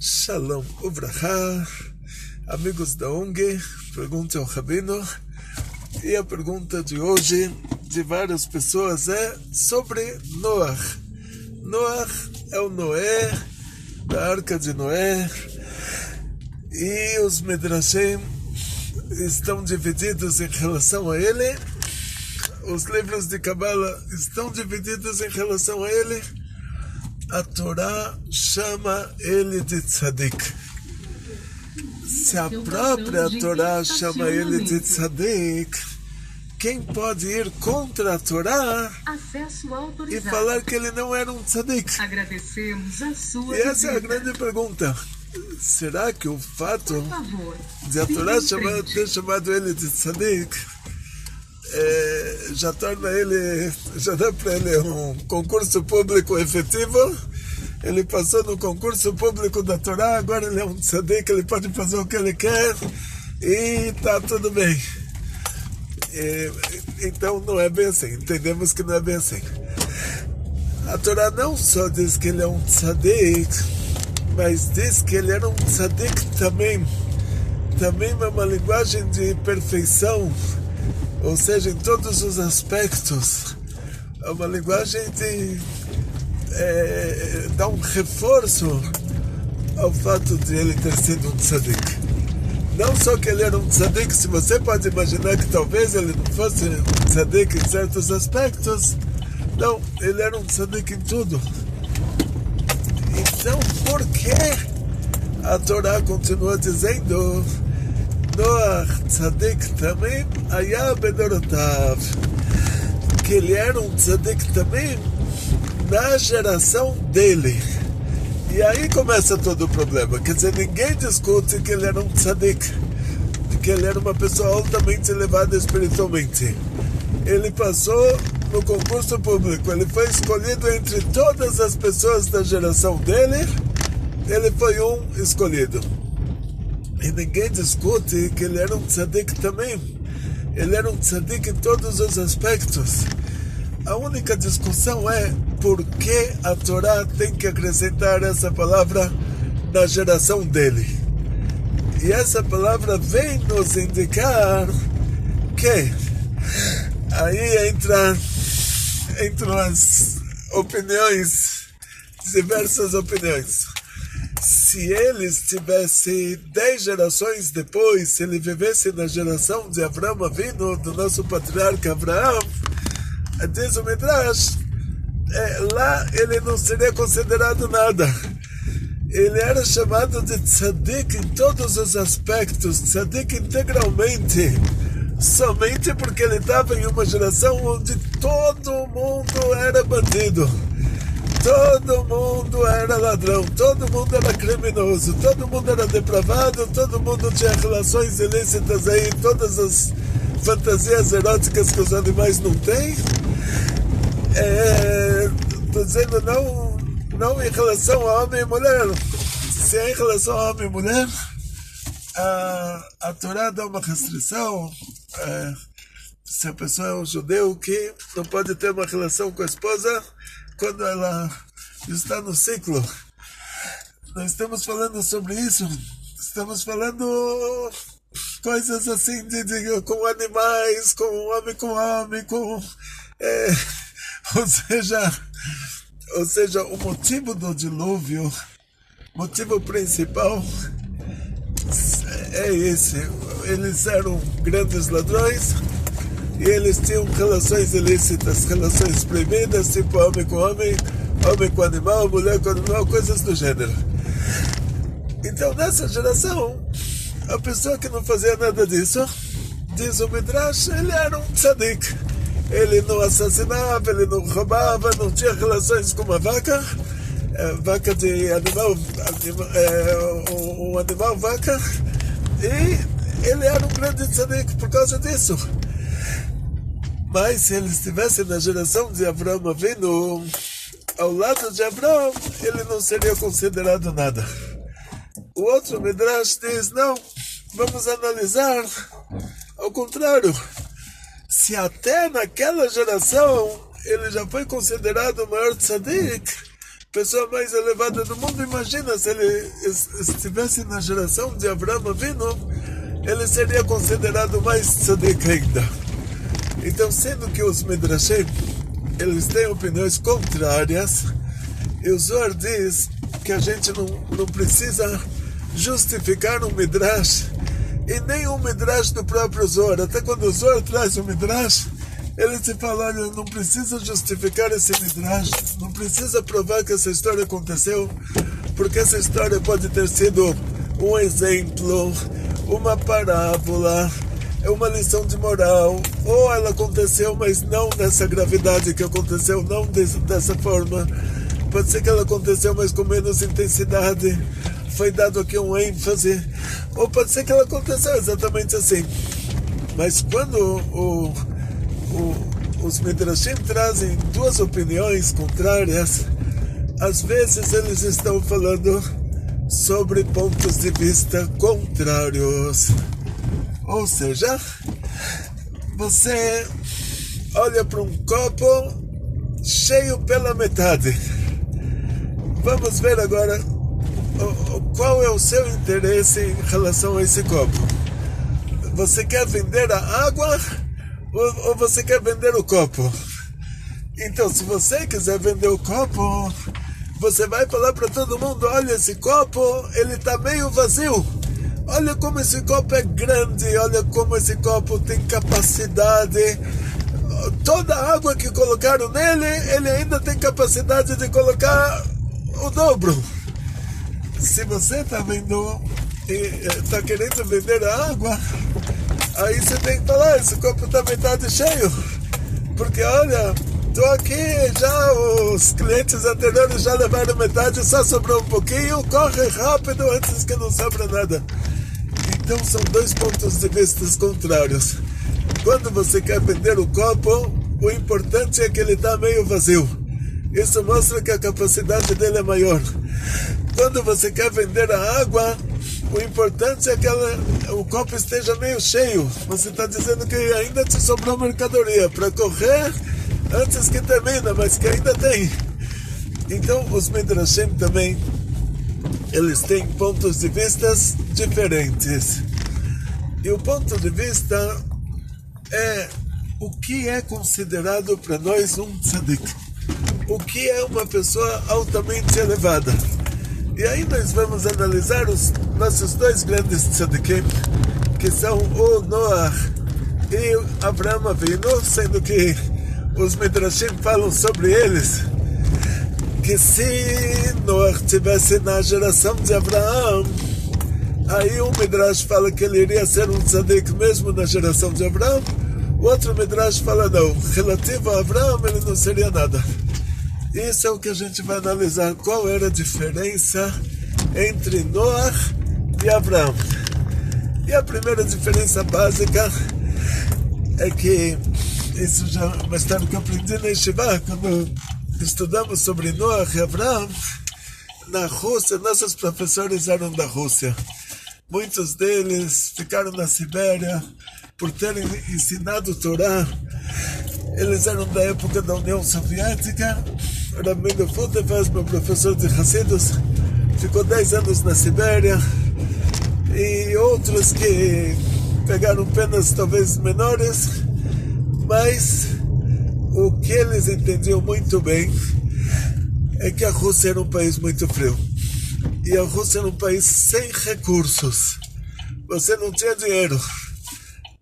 Shalom Uvrahá, amigos da ONG, pergunta ao Rabino. E a pergunta de hoje, de várias pessoas, é sobre Noach. Noach é o Noé, da Arca de Noé, e os Midrashim estão divididos em relação a ele. Os livros de Kabbalah estão divididos em relação a ele. A Torá chama ele de tzadik. Se a própria Torá chama ele de tzadik, quem pode ir contra a Torá e falar que ele não era um tzadik? Agradecemos a sua E essa é a grande pergunta. Será que o fato de a Torá ter chamado ele de tzadik já torna ele, já dá para ele um concurso público efetivo? Ele passou no concurso público da Torá, agora ele é um tzadik, ele pode fazer o que ele quer e tá tudo bem. Então não é bem assim, entendemos que não é bem assim. A Torá não só diz que ele é um tzadik, mas diz que ele era um tzadik também é uma linguagem de perfeição, ou seja, em todos os aspectos. É uma linguagem de dar um reforço ao fato de ele ter sido um tzadik. Não só que ele era um tzadik, se você pode imaginar que talvez ele não fosse um tzadik em certos aspectos, não, ele era um tzadik em tudo. Então, por que a Torá continua dizendo Noach tzadik também haya bedorotav, que ele era um tzadik também na geração dele? E aí começa todo o problema. Quer dizer, ninguém discute que ele era um tzadik, que ele era uma pessoa altamente elevada espiritualmente. Ele passou no concurso público, ele foi escolhido entre todas as pessoas da geração dele, ele foi um escolhido. E ninguém discute que ele era um tzadik também. Ele era um tzadik em todos os aspectos. A única discussão é por que a Torá tem que acrescentar essa palavra na geração dele. E essa palavra vem nos indicar que aí entram as opiniões, diversas opiniões. Se ele estivesse 10 gerações depois, se ele vivesse na geração de Avraham Avinu, do nosso patriarca Avraham, diz o Midrash, lá ele não seria considerado nada. Ele era chamado de tzadik em todos os aspectos, tzadik integralmente, somente porque ele estava em uma geração onde todo mundo era bandido, todo mundo era ladrão, todo mundo era criminoso, todo mundo era depravado, todo mundo tinha relações ilícitas aí, todas as fantasias eróticas que os animais não têm. Estou dizendo não em relação a homem e mulher. Se é em relação a homem e mulher, a Torá dá uma restrição. Se a pessoa é um judeu, que não pode ter uma relação com a esposa quando ela está no ciclo. Nós estamos falando sobre isso. Estamos falando coisas assim com animais, com homem, ou seja, o motivo do dilúvio, motivo principal é esse. Eles eram grandes ladrões e eles tinham relações ilícitas, relações proibidas, tipo homem com animal, mulher com animal, coisas do gênero. Então, nessa geração, a pessoa que não fazia nada disso, diz o Midrash, ele era um tzadik. Ele não assassinava, ele não roubava, não tinha relações com uma vaca, vaca de animal, um animal vaca, e ele era um grande tzadik por causa disso. Mas se ele estivesse na geração de Avraham Avinu, ao lado de Avraham, ele não seria considerado nada. O outro Midrash diz, não, vamos analisar ao contrário. Se até naquela geração ele já foi considerado o maior tzadik, pessoa mais elevada do mundo. Imagina se ele estivesse na geração de Avraham Avinu, ele seria considerado mais tzadik ainda. Então, sendo que os Midrashim, eles têm opiniões contrárias, e o Zohar diz que a gente não precisa justificar um Midrash, e nem um Midrash do próprio Zohar. Até quando o Zohar traz um Midrash, ele se fala, olha, não precisa justificar esse Midrash, não precisa provar que essa história aconteceu, porque essa história pode ter sido um exemplo, uma parábola, é uma lição de moral, ou ela aconteceu, mas não nessa gravidade que aconteceu, não dessa forma. Pode ser que ela aconteceu, mas com menos intensidade, foi dado aqui um ênfase, ou pode ser que ela aconteceu exatamente assim. Mas quando os Midrashim trazem duas opiniões contrárias, às vezes eles estão falando sobre pontos de vista contrários. Ou seja, você olha para um copo cheio pela metade. Vamos ver agora qual é o seu interesse em relação a esse copo. Você quer vender a água ou você quer vender o copo? Então, se você quiser vender o copo, você vai falar para todo mundo, olha, esse copo, ele está meio vazio. Olha como esse copo é grande, olha como esse copo tem capacidade. Toda a água que colocaram nele, ele ainda tem capacidade de colocar o dobro. Se você está vendo e está querendo vender a água, aí você tem que falar, esse copo está metade cheio. Porque olha, estou aqui, já os clientes anteriores já levaram metade, só sobrou um pouquinho, corre rápido antes que não sobra nada. Então são dois pontos de vista contrários. Quando você quer vender o copo, o importante é que ele está meio vazio. Isso mostra que a capacidade dele é maior. Quando você quer vender a água, o importante é que o copo esteja meio cheio. Você está dizendo que ainda te sobrou mercadoria para correr antes que termina, mas que ainda tem. Então os Midrashim também, eles têm pontos de vista diferentes. E o ponto de vista é o que é considerado para nós um tzadik. O que é uma pessoa altamente elevada. E aí nós vamos analisar os nossos dois grandes tzadikim, que são o Noah e Avraham Avinu, sendo que os Midrashim falam sobre eles, que se Noah estivesse na geração de Abraão, aí um Midrash fala que ele iria ser um tzadik mesmo na geração de Abraão, o outro Midrash fala não, relativo a Abraão ele não seria nada. Isso é o que a gente vai analisar, qual era a diferença entre Noah e Abraão. E a primeira diferença básica é que, isso já mais tarde que eu aprendi na Yeshiva, quando estudamos sobre Noah e Abraão, na Rússia, nossos professores eram da Rússia. Muitos deles ficaram na Sibéria por terem ensinado Torá. Eles eram da época da União Soviética. Rabbi Futefas, meu professor de Hassidus, ficou 10 anos na Sibéria. E outros que pegaram penas talvez menores. Mas o que eles entendiam muito bem é que a Rússia era um país muito frio. E a Rússia era um país sem recursos. Você não tinha dinheiro.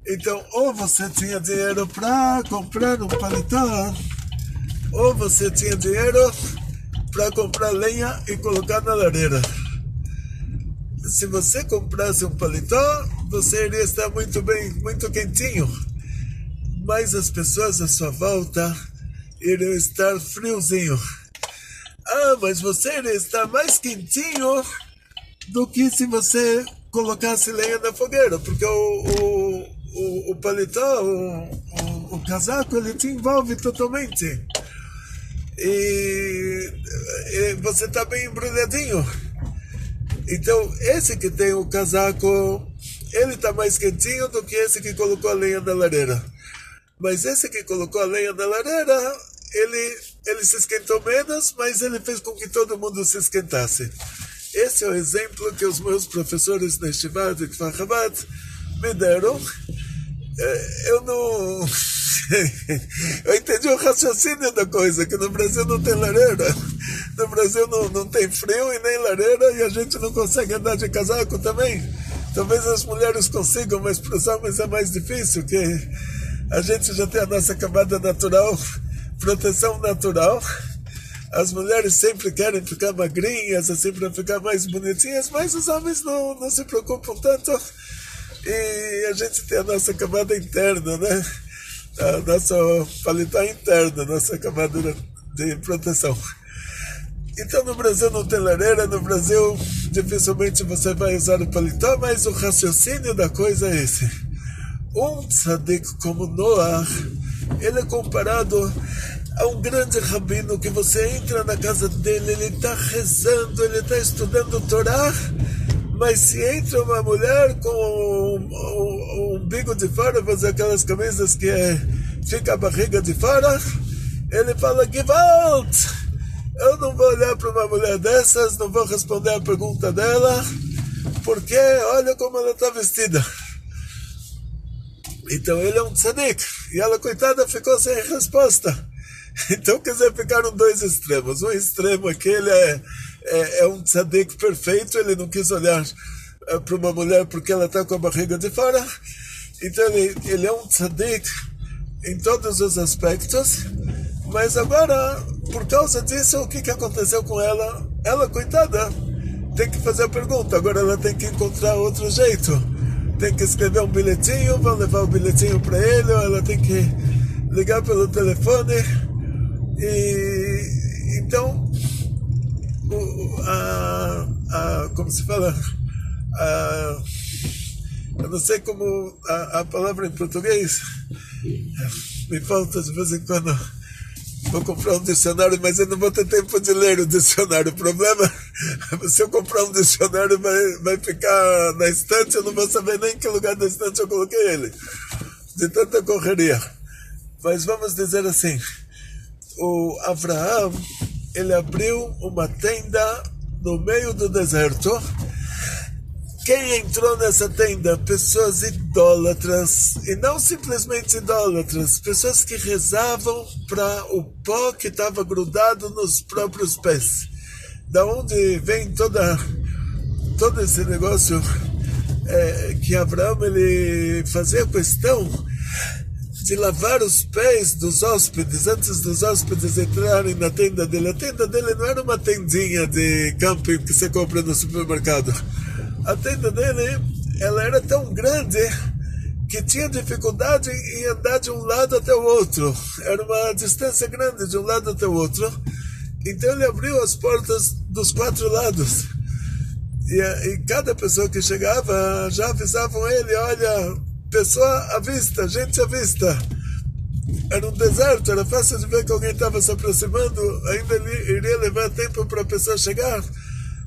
Então, ou você tinha dinheiro para comprar um paletó, ou você tinha dinheiro para comprar lenha e colocar na lareira. Se você comprasse um paletó, você iria estar muito bem, muito quentinho. Mas as pessoas à sua volta iriam estar friozinho. Ah, mas você iria estar mais quentinho do que se você colocasse lenha na fogueira, porque o paletó, o casaco, ele te envolve totalmente. E você está bem embrulhadinho. Então, esse que tem o casaco, ele está mais quentinho do que esse que colocou a lenha na lareira. Mas esse que colocou a lenha na lareira, ele ele se esquentou menos, mas ele fez com que todo mundo se esquentasse. Esse é o exemplo que os meus professores na Yeshiva de Kfar Chabad me deram. Eu não... eu entendi o raciocínio da coisa, que no Brasil não tem lareira. No Brasil não tem frio e nem lareira, e a gente não consegue andar de casaco também. Talvez as mulheres consigam, mas para os homens é mais difícil, que a gente já tem a nossa camada natural, proteção natural. As mulheres sempre querem ficar magrinhas, assim, para ficar mais bonitinhas, mas os homens não se preocupam tanto. E a gente tem a nossa camada interna, né? A nossa paletó interna, nossa camada de proteção. Então no Brasil não tem lareira, no Brasil dificilmente você vai usar o paletó, mas o raciocínio da coisa é esse. Um tzadik como Noah, ele é comparado a um grande rabino que você entra na casa dele, ele está rezando, ele está estudando Torá, mas se entra uma mulher com o umbigo de fora, fazer aquelas camisas que fica a barriga de fora, ele fala, Gewalt! Eu não vou olhar para uma mulher dessas, não vou responder a pergunta dela, porque olha como ela está vestida. Então ele é um tzadik, e ela, coitada, ficou sem resposta. Então, quer dizer, ficaram dois extremos. Um extremo é que ele é um tzadik perfeito, ele não quis olhar para uma mulher porque ela está com a barriga de fora. Então, ele é um tzadik em todos os aspectos. Mas agora, por causa disso, o que aconteceu com ela? Ela, coitada, tem que fazer a pergunta. Agora ela tem que encontrar outro jeito. Tem que escrever um bilhetinho, vão levar o bilhetinho para ele, ou ela tem que ligar pelo telefone. E então, como se fala, eu não sei como a palavra em português, me falta de vez em quando. Vou comprar um dicionário, mas eu não vou ter tempo de ler o dicionário. O problema, se eu comprar um dicionário, vai ficar na estante, eu não vou saber nem em que lugar da estante eu coloquei ele, de tanta correria. Mas vamos dizer assim, o Avraham, ele abriu uma tenda no meio do deserto. Quem entrou nessa tenda? Pessoas idólatras, e não simplesmente idólatras, pessoas que rezavam para o pó que estava grudado nos próprios pés. Da onde vem todo esse negócio que Abraão ele fazia questão de lavar os pés dos hóspedes antes dos hóspedes entrarem na tenda dele. A tenda dele não era uma tendinha de camping que você compra no supermercado. A tenda dele, ela era tão grande que tinha dificuldade em andar de um lado até o outro. Era uma distância grande de um lado até o outro. Então ele abriu as portas dos 4 lados. E cada pessoa que chegava, já avisavam ele, olha, pessoa à vista, gente à vista. Era um deserto, era fácil de ver que alguém estava se aproximando, ainda iria levar tempo para a pessoa chegar.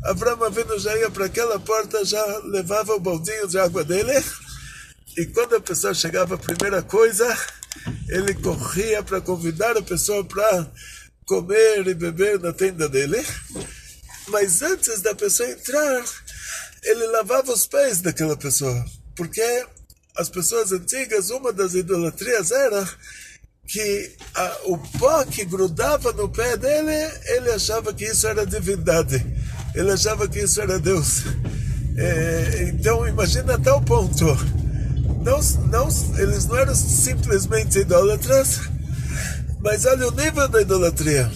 Avraham Avinu já ia para aquela porta, já levava o baldinho de água dele, e quando a pessoa chegava, a primeira coisa, ele corria para convidar a pessoa para comer e beber na tenda dele. Mas antes da pessoa entrar, ele lavava os pés daquela pessoa, porque as pessoas antigas, uma das idolatrias era que o pó que grudava no pé dele, ele achava que isso era divindade. Ele achava que isso era Deus. Então, imagina até o ponto. Eles não eram simplesmente idólatras, mas olha o nível da idolatria.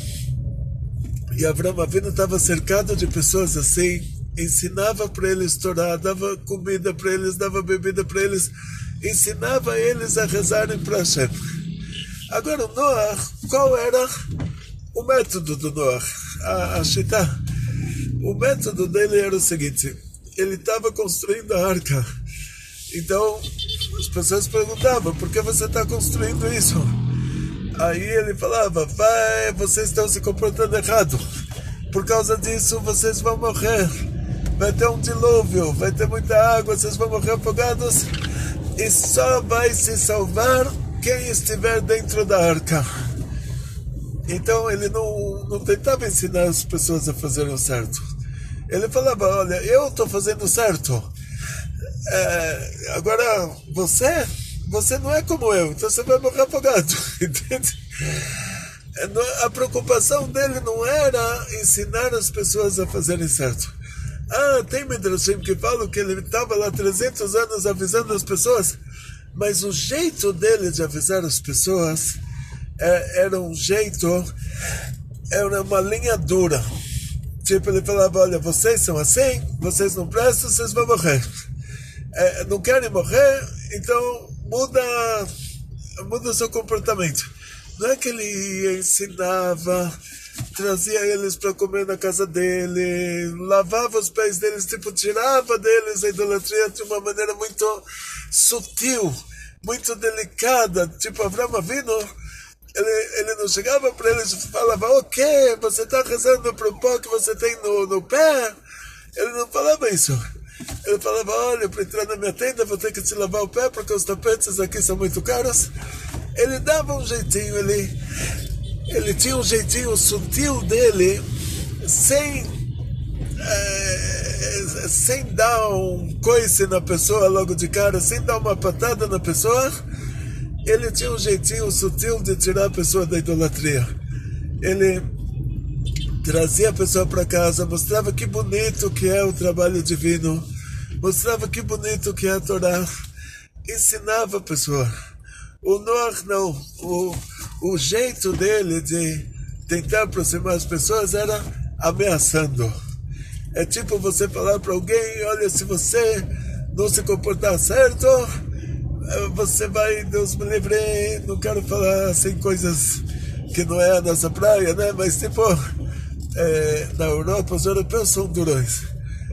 E Avraham Avinu estava cercado de pessoas assim, ensinava para eles Torá, dava comida para eles, dava bebida para eles, ensinava eles a rezarem para Hashem. Agora, o Noah, qual era o método do Noah? A Shitá. O método dele era o seguinte: ele estava construindo a arca. Então, as pessoas perguntavam, por que você está construindo isso? Aí ele falava, vocês estão se comportando errado. Por causa disso, vocês vão morrer. Vai ter um dilúvio, vai ter muita água, vocês vão morrer afogados. E só vai se salvar quem estiver dentro da arca. Então ele não tentava ensinar as pessoas a fazerem o certo. Ele falava, olha, eu estou fazendo certo. Agora, você não é como eu, então você vai morrer afogado. Entende? A preocupação dele não era ensinar as pessoas a fazerem certo. Tem Midrashim que falam que ele estava lá 300 anos avisando as pessoas, mas o jeito dele de avisar as pessoas era um jeito, era uma linha dura. Tipo, ele falava, olha, vocês são assim, vocês não prestam, vocês vão morrer. Não querem morrer, então muda o seu comportamento. Não é que ele ensinava, trazia eles para comer na casa dele, lavava os pés deles, tipo, tirava deles a idolatria de uma maneira muito sutil, muito delicada. Tipo, Avraham Avinu, ele não chegava para eles e falava, ok, você está rezando para o pó que você tem no pé? Ele não falava isso. Ele falava, olha, para entrar na minha tenda vou ter que te lavar o pé porque os tapetes aqui são muito caros. Ele dava um jeitinho, ele tinha um jeitinho sutil dele, sem dar um coice na pessoa logo de cara, sem dar uma patada na pessoa. Ele tinha um jeitinho sutil de tirar a pessoa da idolatria. Ele trazia a pessoa para casa, mostrava que bonito que é o trabalho divino, mostrava que bonito que é a Torá, ensinava a pessoa. O Noach não, o jeito dele de tentar aproximar as pessoas era ameaçando. É tipo você falar para alguém, olha, se você não se comportar certo, você vai, Deus me livre, não quero falar assim coisas que não é a nossa praia, né? Mas tipo, na Europa os europeus são durões.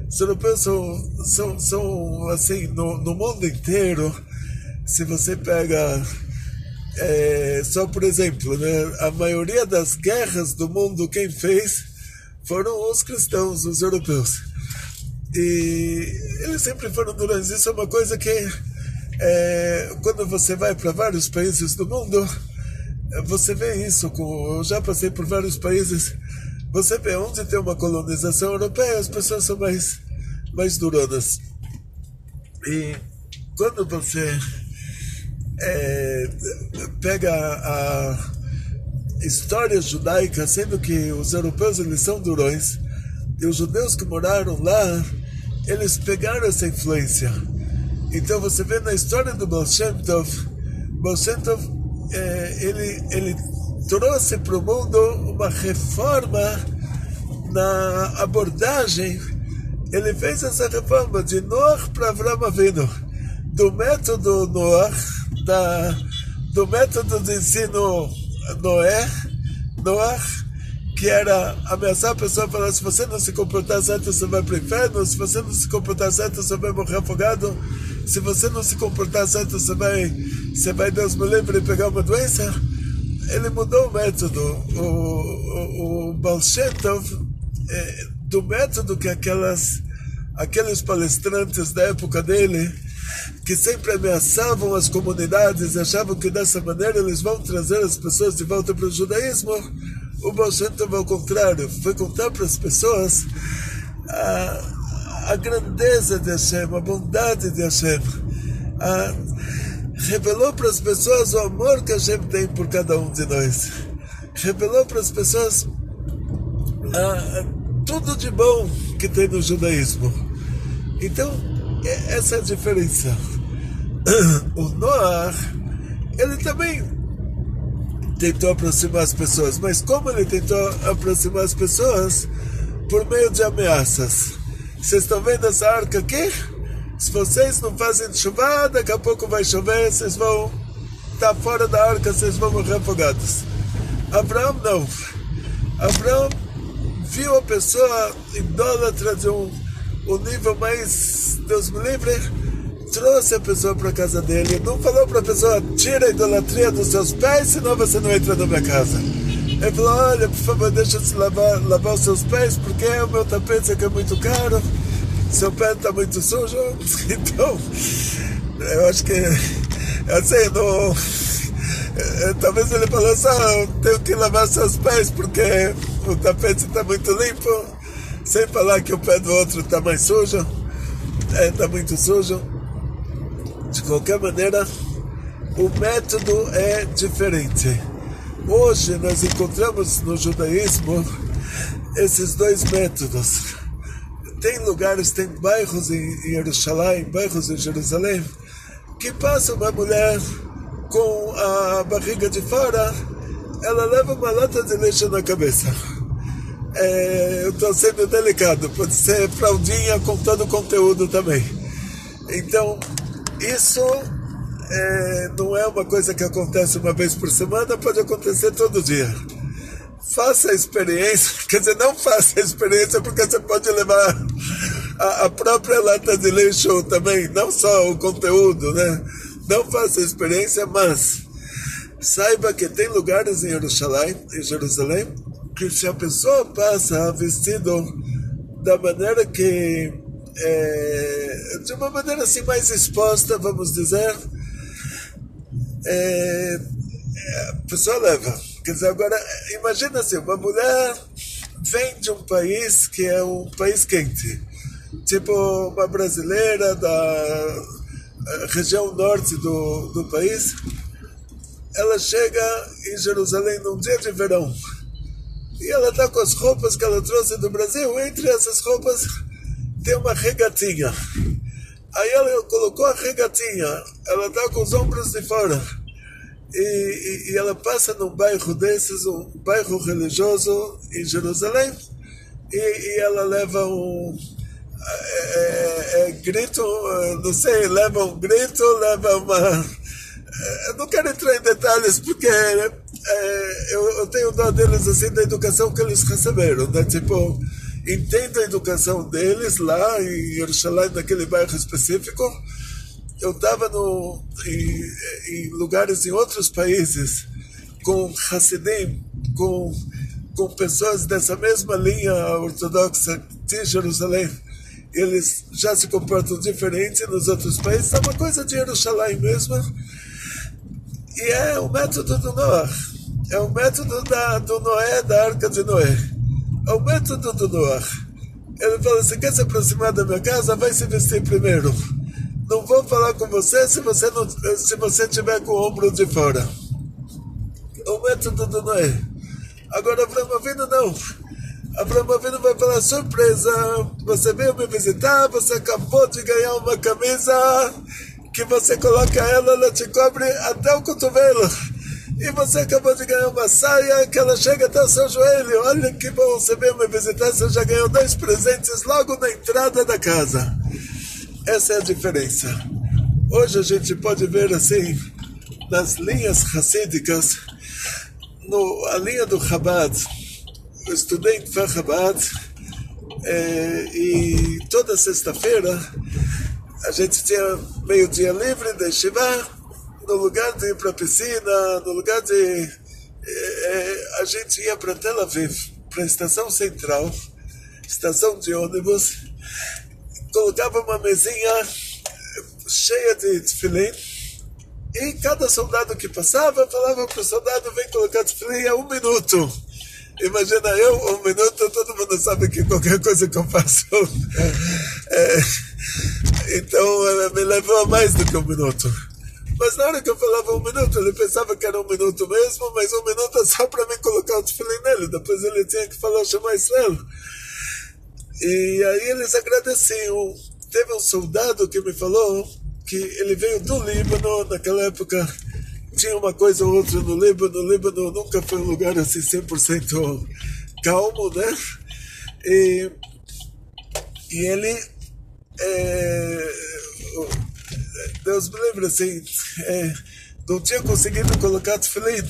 Os europeus são assim, no mundo inteiro. Se você pega, só por exemplo, né, a maioria das guerras do mundo, quem fez foram os cristãos, os europeus. E eles sempre foram durões. Isso é uma coisa que, quando você vai para vários países do mundo, você vê isso. Eu já passei por vários países, você vê onde tem uma colonização europeia, as pessoas são mais duronas. E quando você pega a história judaica, sendo que os europeus eles são durões, e os judeus que moraram lá, eles pegaram essa influência. Então você vê na história do Baal Shem Tov, ele trouxe para o mundo uma reforma na abordagem. Ele fez essa reforma de Noach para Avraham Avinu, do método Noach, do método de ensino Noach, que era ameaçar a pessoa, falar, se você não se comportar certo, você vai para o inferno, se você não se comportar certo, você vai morrer afogado, se você não se comportar certo, você vai Deus me livre, pegar uma doença. Ele mudou o método. O Baal Shem Tov, do método que aqueles palestrantes da época dele, que sempre ameaçavam as comunidades, achavam que dessa maneira eles vão trazer as pessoas de volta para o judaísmo, o Baal Shem Tov, ao contrário, foi contar para as pessoas a grandeza de Hashem, a bondade de Hashem, revelou para as pessoas o amor que Hashem tem por cada um de nós, revelou para as pessoas tudo de bom que tem no judaísmo. Então, essa é a diferença. O Noach, ele também tentou aproximar as pessoas, mas como ele tentou aproximar as pessoas? Por meio de ameaças. Vocês estão vendo essa arca aqui? Se vocês não fazem chuva, daqui a pouco vai chover, vocês vão estar fora da arca, vocês vão morrer afogados. Abraão não. Abraão viu a pessoa idólatra de um nível mais, Deus me livre, trouxe a pessoa para a casa dele, não falou para a pessoa, tira a idolatria dos seus pés, senão você não entra na minha casa. Ele falou, olha, por favor, deixa eu lavar os seus pés, porque o meu tapete aqui é muito caro, seu pé está muito sujo. Então, eu acho que, assim, Talvez ele falou só, tenho que lavar seus pés porque o tapete está muito limpo, sem falar que o pé do outro está mais sujo, está muito sujo. De qualquer maneira, o método é diferente. Hoje nós encontramos no judaísmo esses dois métodos. Tem lugares, tem bairros em Jerusalém, bairros em Jerusalém, que passa uma mulher com a barriga de fora, ela leva uma lata de lixo na cabeça. Eu estou sendo delicado, pode ser fraldinha com todo o conteúdo também. Então, isso não é uma coisa que acontece uma vez por semana, pode acontecer todo dia. Faça a experiência, quer dizer, não faça a experiência porque você pode levar a própria lata de lixo também, não só o conteúdo, né? Não faça a experiência, mas saiba que tem lugares em Jerusalém, que se a pessoa passa vestido da maneira que, de uma maneira assim mais exposta, vamos dizer, a pessoa leva. Quer dizer, agora, imagina assim, uma mulher vem de um país que é um país quente, tipo uma brasileira da região norte do país, ela chega em Jerusalém num dia de verão, e ela está com as roupas que ela trouxe do Brasil, entre essas roupas tem uma regatinha. Aí ela colocou a regatinha, ela está com os ombros de fora, e ela passa num bairro desses, um bairro religioso em Jerusalém, e ela leva um grito, não sei, leva um grito, leva uma... Eu não quero entrar em detalhes porque eu tenho dó deles assim da educação que eles receberam, né? Tipo, entendo a educação deles lá em Jerusalém, naquele bairro específico. Eu estava em lugares em outros países com Hassidim, com pessoas dessa mesma linha ortodoxa de Jerusalém. Eles já se comportam diferente nos outros países. É uma coisa de Jerusalém mesmo. E é o método do Noé. É o método do Noé, da Arca de Noé. É o método do Noé. Ele fala assim, quer se aproximar da minha casa, vai se vestir primeiro. Não vou falar com você se você tiver com o ombro de fora. É o método do Noé. Agora, Avraham Avinu não. Avraham Avinu vai falar, surpresa, você veio me visitar, você acabou de ganhar uma camisa que você coloca ela te cobre até o cotovelo. E você acabou de ganhar uma saia que ela chega até o seu joelho. Olha que bom, você veio me visitar, você já ganhou 2 presentes logo na entrada da casa. Essa é a diferença. Hoje a gente pode ver assim, nas linhas racídicas, a linha do Chabad. Eu estudei em Kfar Chabad, e toda sexta-feira a gente tinha meio-dia livre de Shiva, no lugar de ir para a piscina, no lugar de... a gente ia para Tel Aviv, para a estação central, estação de ônibus, colocava uma mesinha cheia de tefilim, e cada soldado que passava falava para o soldado, vem colocar tefilim a 1 minuto. Imagina eu, 1 minuto, todo mundo sabe que qualquer coisa que eu faço... Então me levou mais do que 1 minuto. Mas na hora que eu falava 1 minuto, ele pensava que era 1 minuto mesmo, mas 1 minuto é só para mim colocar o tefilim nele. Depois ele tinha que falar o Shema Israel. E aí eles agradeciam. Teve um soldado que me falou que ele veio do Líbano, naquela época tinha uma coisa ou outra no Líbano. O Líbano nunca foi um lugar assim 100% calmo, né? E ele... Deus me livre, assim, não tinha conseguido colocar tefilim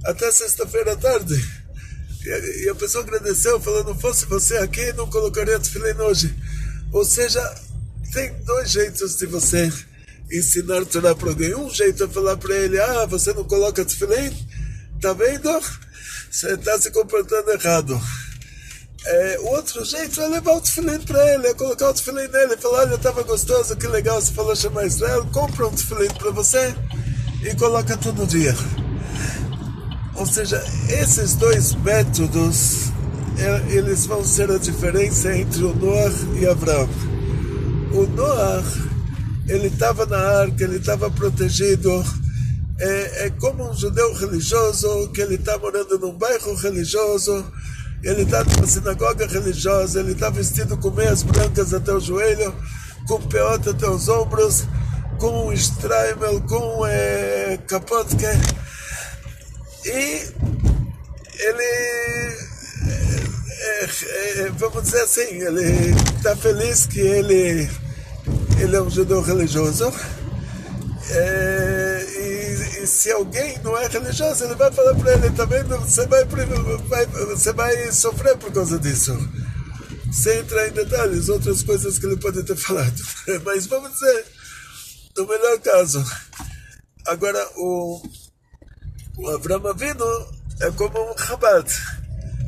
até sexta-feira à tarde. E a pessoa agradeceu, falou, não fosse você aqui, não colocaria tefilim hoje. Ou seja, tem 2 jeitos de você ensinar Torá para alguém. Um jeito é falar para ele, você não coloca tefilim? Tá vendo? Você está se comportando errado. O outro jeito é levar o tefilim para ele, é colocar o tefilim nele, falar, olha, estava gostoso, que legal, você falou Shema Israel, compra um tefilim para você e coloca todo dia. Ou seja, esses dois métodos, eles vão ser a diferença entre o Noah e Abraão. O Noah, ele estava na arca, ele estava protegido. É como um judeu religioso, que ele está morando num bairro religioso, ele está numa sinagoga religiosa, ele está vestido com meias brancas até o joelho, com peota até os ombros, com um streimel, com capotke. E ele, vamos dizer assim, ele está feliz que ele é um judeu religioso. E se alguém não é religioso, ele vai falar para ele também, você vai sofrer por causa disso. Sem entrar em detalhes, outras coisas que ele pode ter falado. Mas vamos dizer, no melhor caso. Agora, o Avraham Avinu é como um Chabad.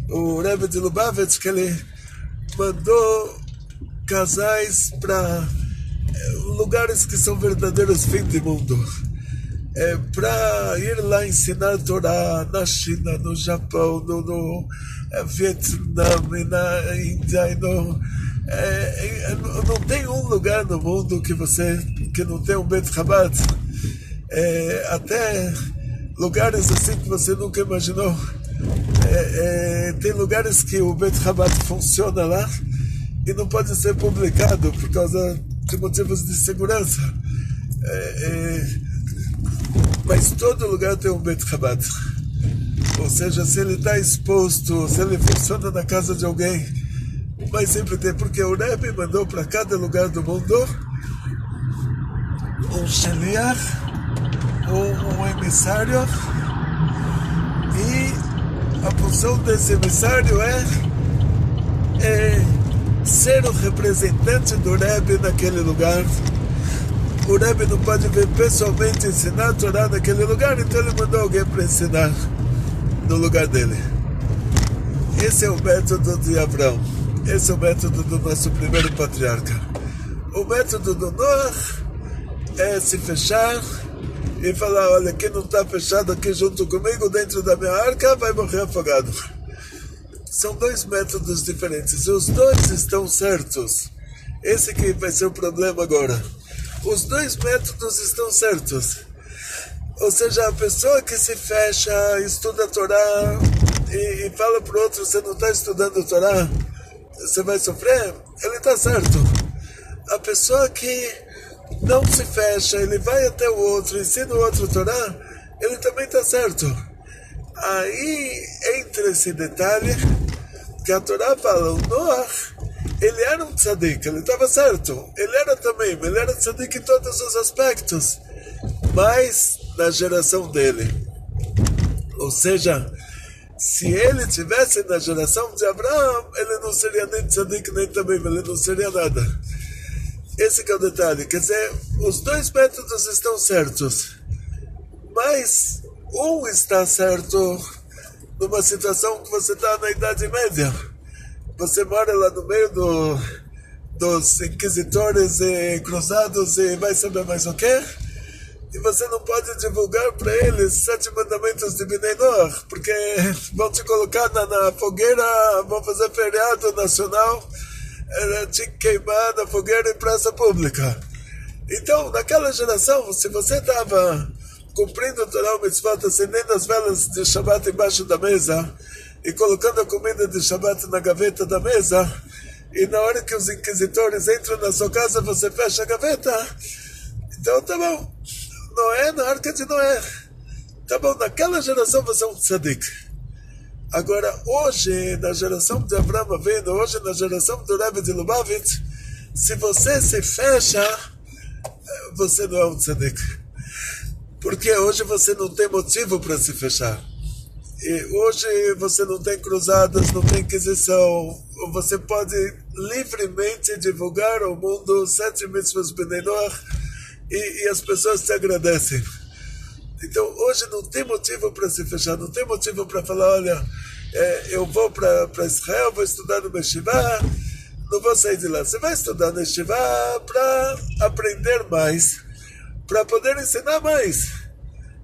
O Rebbe de Lubavitch, que ele mandou casais para lugares que são verdadeiros fim de mundo. Para ir lá ensinar Torá na China, no Japão, no Vietnã, na Índia, não tem um lugar no mundo que não tem um Bet Chabad. Até lugares assim que você nunca imaginou. Tem lugares que o Bet Chabad funciona lá e não pode ser publicado por causa de motivos de segurança. Mas todo lugar tem um Bet Chabad. Ou seja, se ele está exposto, se ele funciona na casa de alguém, mas sempre tem, porque o Rebbe mandou para cada lugar do mundo um sheliach, um emissário, e a função desse emissário é ser o representante do Rebbe naquele lugar. O Rebbe não pode ver pessoalmente ensinar a Torá naquele lugar, então ele mandou alguém para ensinar no lugar dele. Esse é o método de Abraão. Esse é o método do nosso primeiro patriarca. O método do Noah é se fechar e falar, olha, quem não está fechado aqui junto comigo dentro da minha arca vai morrer afogado. São dois métodos diferentes. Os dois estão certos. Esse que vai ser o problema agora. Os dois métodos estão certos. Ou seja, a pessoa que se fecha, estuda a Torá e fala para o outro, você não está estudando a Torá, você vai sofrer, ele está certo. A pessoa que não se fecha, ele vai até o outro, ensina o outro a Torá, ele também está certo. Aí entra esse detalhe que a Torá fala, o Noah, ele era um tzadik, ele estava certo, ele era tzadik em todos os aspectos, mas na geração dele. Ou seja, se ele tivesse na geração de Abraão, ele não seria nem tzadik, nem também, ele não seria nada. Esse que é o detalhe, quer dizer, os dois métodos estão certos, mas um está certo numa situação que você está na Idade Média. Você mora lá no meio dos inquisitores cruzados e vai saber mais o quê? E você não pode divulgar para eles 7 mandamentos de Bnei Noach, porque vão te colocar na fogueira, vão fazer feriado nacional, te queimar na fogueira em praça pública. Então, naquela geração, se você estava cumprindo o Torá Mitzvot, acendendo as velas de Shabbat embaixo da mesa e colocando a comida de Shabbat na gaveta da mesa, e na hora que os inquisitores entram na sua casa, você fecha a gaveta, então tá bom. Noé, na arca de Noé. Tá bom, naquela geração você é um tzadik. Agora, hoje, na geração de Avraham Avinu, hoje na geração do Rebbe de Lubavitch, se você se fecha, você não é um tzadik. Porque hoje você não tem motivo para se fechar. E hoje você não tem cruzadas, não tem inquisição. Você pode livremente divulgar ao mundo 7 mitzvos Bnei Noach e as pessoas te agradecem. Então hoje não tem motivo para se fechar, não tem motivo para falar, olha, eu vou para Israel, vou estudar no Yeshiva, não vou sair de lá. Você vai estudar no Yeshiva para aprender mais, para poder ensinar mais.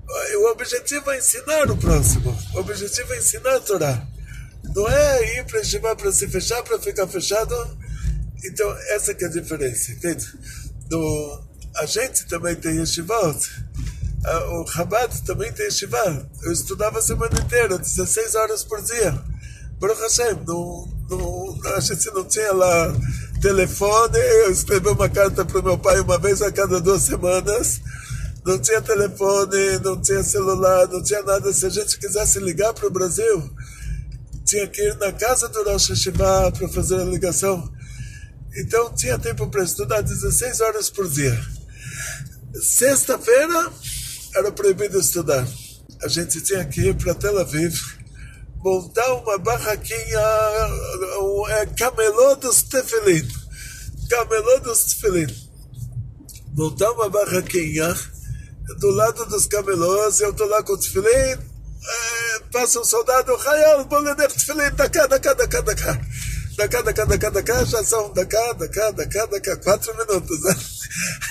O objetivo é ensinar o próximo. O objetivo é ensinar a Torá. Não é ir para Yeshiva para se fechar, para ficar fechado. Então, essa que é a diferença, entende? A gente também tem Yeshivot. O Chabad também tem Yeshiva. Eu estudava a semana inteira, 16 horas por dia. Baruch Hashem, a gente não tinha lá telefone. Eu escrevi uma carta para o meu pai uma vez a cada 2 semanas. Não tinha telefone, não tinha celular, não tinha nada. Se a gente quisesse ligar para o Brasil, tinha que ir na casa do Rosh Hashiva para fazer a ligação. Então tinha tempo para estudar 16 horas por dia. Sexta-feira era proibido estudar. A gente tinha que ir para Tel Aviv, montar uma barraquinha, camelô dos tefilim. Camelô dos tefilim. Montar uma barraquinha do lado dos camelôs, eu estou lá com o tefilim, passa um soldado, Hayal, bolener tefilim, daqá, já são daqá, 4 minutos.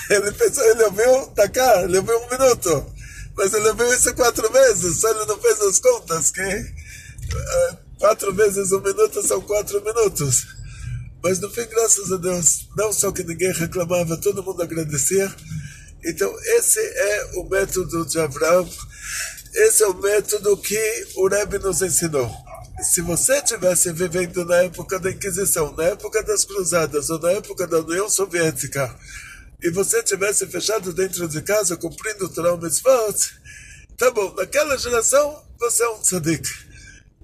Ele pensou, ele ouviu daqá, ele ouviu 1 minuto, mas ele ouviu isso 4 vezes, só ele não fez as contas, que 4 vezes 1 minuto são 4 minutos. Mas no fim, graças a Deus, não só que ninguém reclamava, todo mundo agradecia. Então esse é o método de Avraham, esse é o método que o Rebbe nos ensinou. Se você estivesse vivendo na época da Inquisição, na época das Cruzadas ou na época da União Soviética, e você estivesse fechado dentro de casa cumprindo o Torah Mitzvot, tá bom, naquela geração você é um tzadik.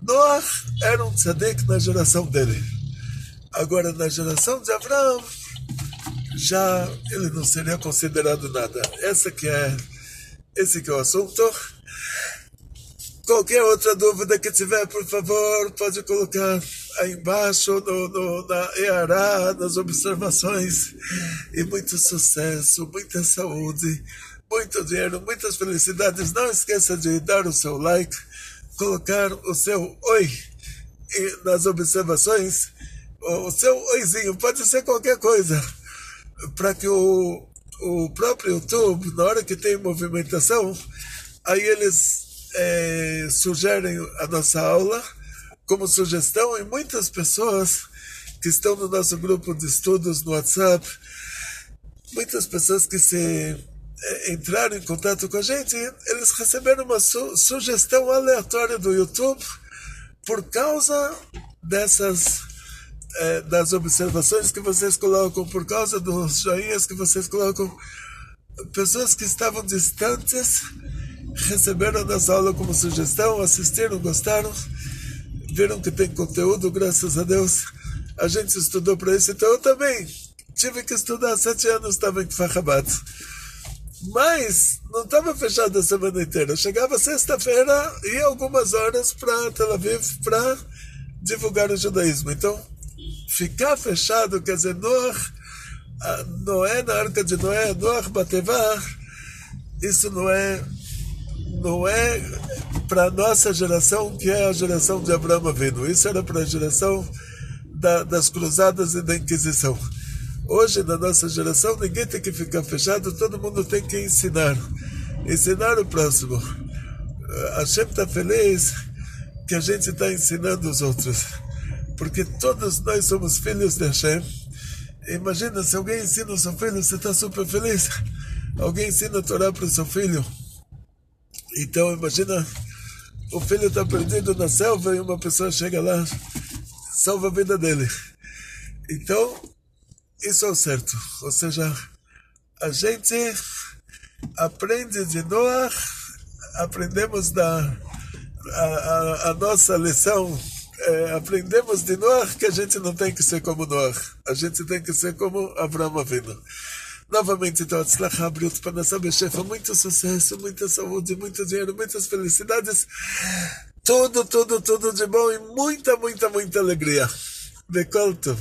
Noah era um tzadik na geração dele. Agora na geração de Avraham, já ele não seria considerado nada. Esse que é o assunto. Qualquer outra dúvida que tiver, por favor, pode colocar aí embaixo na EARA, nas observações. E muito sucesso, muita saúde, muito dinheiro, muitas felicidades. Não esqueça de dar o seu like, colocar o seu oi nas observações. O seu oizinho pode ser qualquer coisa, para que o próprio YouTube, na hora que tem movimentação, aí eles sugerem a nossa aula como sugestão, e muitas pessoas que estão no nosso grupo de estudos no WhatsApp, muitas pessoas que entraram em contato com a gente, eles receberam uma sugestão aleatória do YouTube por causa das observações que vocês colocam, por causa dos joinhas que vocês colocam. Pessoas que estavam distantes receberam a nossa aula como sugestão, assistiram, gostaram, viram que tem conteúdo, graças a Deus. A gente estudou para isso, então eu também tive que estudar. 7 anos estava em Kfar Chabad, mas não estava fechado a semana inteira. Chegava sexta-feira e algumas horas para Tel Aviv para divulgar o judaísmo. Então, ficar fechado, quer dizer, Noé na arca de Noé, Noach Batevá, isso não é para a nossa geração, que é a geração de Abraão Avinu. Isso era para a geração das cruzadas e da Inquisição. Hoje, na nossa geração, ninguém tem que ficar fechado, todo mundo tem que ensinar o próximo. Hashem está feliz que a gente está ensinando os outros, porque todos nós somos filhos de Hashem. Imagina, se alguém ensina o seu filho, você está super feliz. Alguém ensina a Torá para o seu filho. Então, imagina, o filho está perdido na selva e uma pessoa chega lá, salva a vida dele. Então, isso é o certo. Ou seja, a gente aprende de Noah, aprendemos a nossa lição, aprendemos de Noah que a gente não tem que ser como Noah. A gente tem que ser como Avraham Avinu. Novamente, então, Atzlachá, Briut, Parnassá, Beshefa, muito sucesso, muita saúde, muito dinheiro, muitas felicidades, tudo de bom e muita alegria. Bekol Tov.